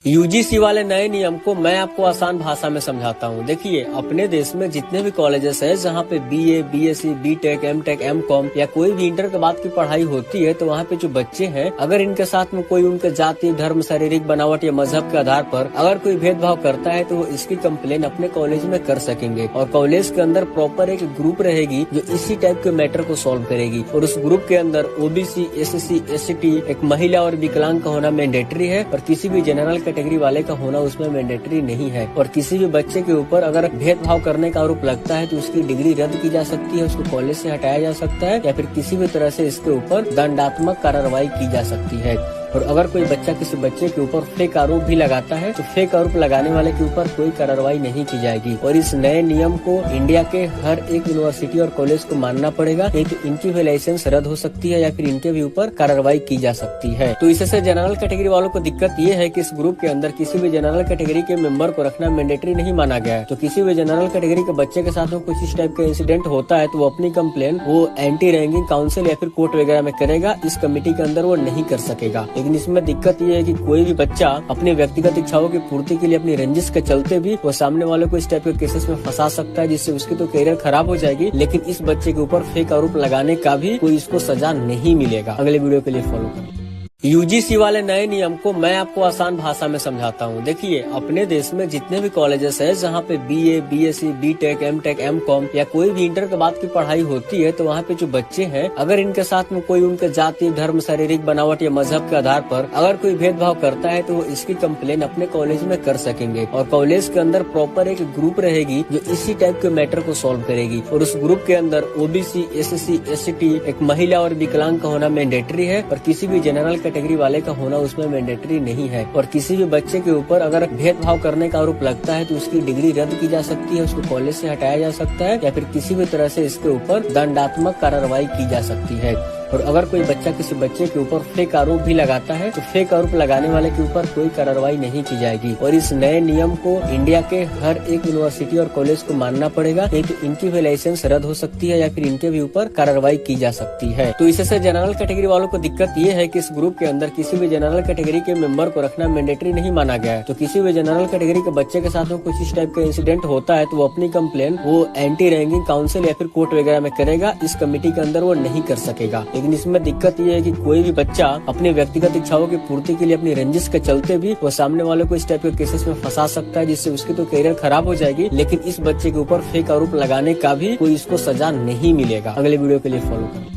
UGC वाले नए नियम को मैं आपको आसान भाषा में समझाता हूँ। देखिए, अपने देश में जितने भी कॉलेजेस है जहाँ पे BA, BSc, BTech, MTech, MCom या कोई भी इंटर के बाद की पढ़ाई होती है, तो वहाँ पे जो बच्चे हैं, अगर इनके साथ में कोई उनके जाति, धर्म, शारीरिक बनावट या मजहब के आधार पर अगर कोई भेदभाव करता है तो वो इसकी कंप्लेन अपने कॉलेज में कर सकेंगे। और कॉलेज के अंदर प्रॉपर एक ग्रुप रहेगी जो इसी टाइप के मैटर को सॉल्व करेगी। और उस ग्रुप के अंदर ओबीसी, एससी, एसटी, एक महिला और विकलांग का होना मैंडेटरी है और किसी भी जनरल कैटेगरी वाले का होना उसमें मैंडेटरी नहीं है। और किसी भी बच्चे के ऊपर अगर भेदभाव करने का आरोप लगता है तो उसकी डिग्री रद्द की जा सकती है, उसको कॉलेज से हटाया जा सकता है या फिर किसी भी तरह से इसके ऊपर दंडात्मक कार्रवाई की जा सकती है। और अगर कोई बच्चा किसी बच्चे के ऊपर फेक आरोप भी लगाता है तो फेक आरोप लगाने वाले के ऊपर कोई कार्रवाई नहीं की जाएगी। और इस नए नियम को इंडिया के हर एक यूनिवर्सिटी और कॉलेज को मानना पड़ेगा, नहीं तो इनकी भी लाइसेंस रद्द हो सकती है या फिर इनके भी ऊपर कार्रवाई की जा सकती है। तो इससे जनरल कैटेगरी वालों को दिक्कत ये है कि इस ग्रुप के अंदर किसी भी जनरल कैटेगरी के मेंबर को रखना मैंडेटरी नहीं माना गया है। तो किसी भी जनरल कैटेगरी के बच्चे के साथ में कुछ इस टाइप का इंसिडेंट होता है तो वो अपनी कंप्लेन वो एंटी रैंकिंग काउंसिल या फिर कोर्ट वगैरह में करेगा, इस कमेटी के अंदर वो नहीं कर सकेगा। लेकिन इसमें दिक्कत ये है कि कोई भी बच्चा अपने व्यक्तिगत इच्छाओं की पूर्ति के लिए अपनी रंजिश के चलते भी वो सामने वाले को इस टाइप के केसेस में फंसा सकता है, जिससे उसकी तो करियर खराब हो जाएगी। लेकिन इस बच्चे के ऊपर फेक आरोप लगाने का भी कोई इसको सजा नहीं मिलेगा। अगले वीडियो के लिए फॉलो करें। यूजीसी वाले नए नियम को मैं आपको आसान भाषा में समझाता हूँ। देखिए, अपने देश में जितने भी कॉलेजेस है जहाँ पे BA, BSc, BTech, MTech, MCom या कोई भी इंटर के बाद की पढ़ाई होती है, तो वहाँ पे जो बच्चे हैं अगर इनके साथ में कोई उनके जाति, धर्म, शारीरिक बनावट या मजहब के आधार पर अगर कोई भेदभाव करता है तो वो इसकी कंप्लेन अपने कॉलेज में कर सकेंगे। और कॉलेज के अंदर प्रॉपर एक ग्रुप रहेगी जो इसी टाइप के मैटर को सॉल्व करेगी। और उस ग्रुप के अंदर ओबीसी, एससी, एसटी, एक महिला और विकलांग का होना मैंडेटरी है और किसी भी जनरल कैटेगरी वाले का होना उसमें मैंडेटरी नहीं है। और किसी भी बच्चे के ऊपर अगर भेदभाव करने का आरोप लगता है तो उसकी डिग्री रद्द की जा सकती है, उसको कॉलेज से हटाया जा सकता है या फिर किसी भी तरह से इसके ऊपर दंडात्मक कार्रवाई की जा सकती है। और अगर कोई बच्चा किसी बच्चे के ऊपर फेक आरोप भी लगाता है तो फेक आरोप लगाने वाले के ऊपर कोई कार्रवाई नहीं की जाएगी। और इस नए नियम को इंडिया के हर एक यूनिवर्सिटी और कॉलेज को मानना पड़ेगा, नहीं तो इनकी भी लाइसेंस रद्द हो सकती है या फिर इनके भी ऊपर कार्रवाई की जा सकती है। तो इससे जनरल कैटेगरी वालों को दिक्कत ये है कि इस ग्रुप के अंदर किसी भी जनरल कैटेगरी के मेंबर को रखना मैंडेटरी नहीं माना गया है। तो किसी भी जनरल कैटेगरी के बच्चे के साथ में कुछ इस टाइप का इंसिडेंट होता है तो वो अपनी कंप्लेन वो एंटी रैंकिंग काउंसिल या फिर कोर्ट वगैरह में करेगा, इस कमेटी के अंदर वो नहीं कर सकेगा। लेकिन इसमें दिक्कत ये है कि कोई भी बच्चा अपने व्यक्तिगत इच्छाओं की पूर्ति के लिए अपनी रंजिश के चलते भी वो सामने वाले को इस टाइप के केसेस में फंसा सकता है, जिससे उसकी तो करियर खराब हो जाएगी। लेकिन इस बच्चे के ऊपर फेक आरोप लगाने का भी कोई इसको सजा नहीं मिलेगा। अगले वीडियो के लिए फॉलो करें।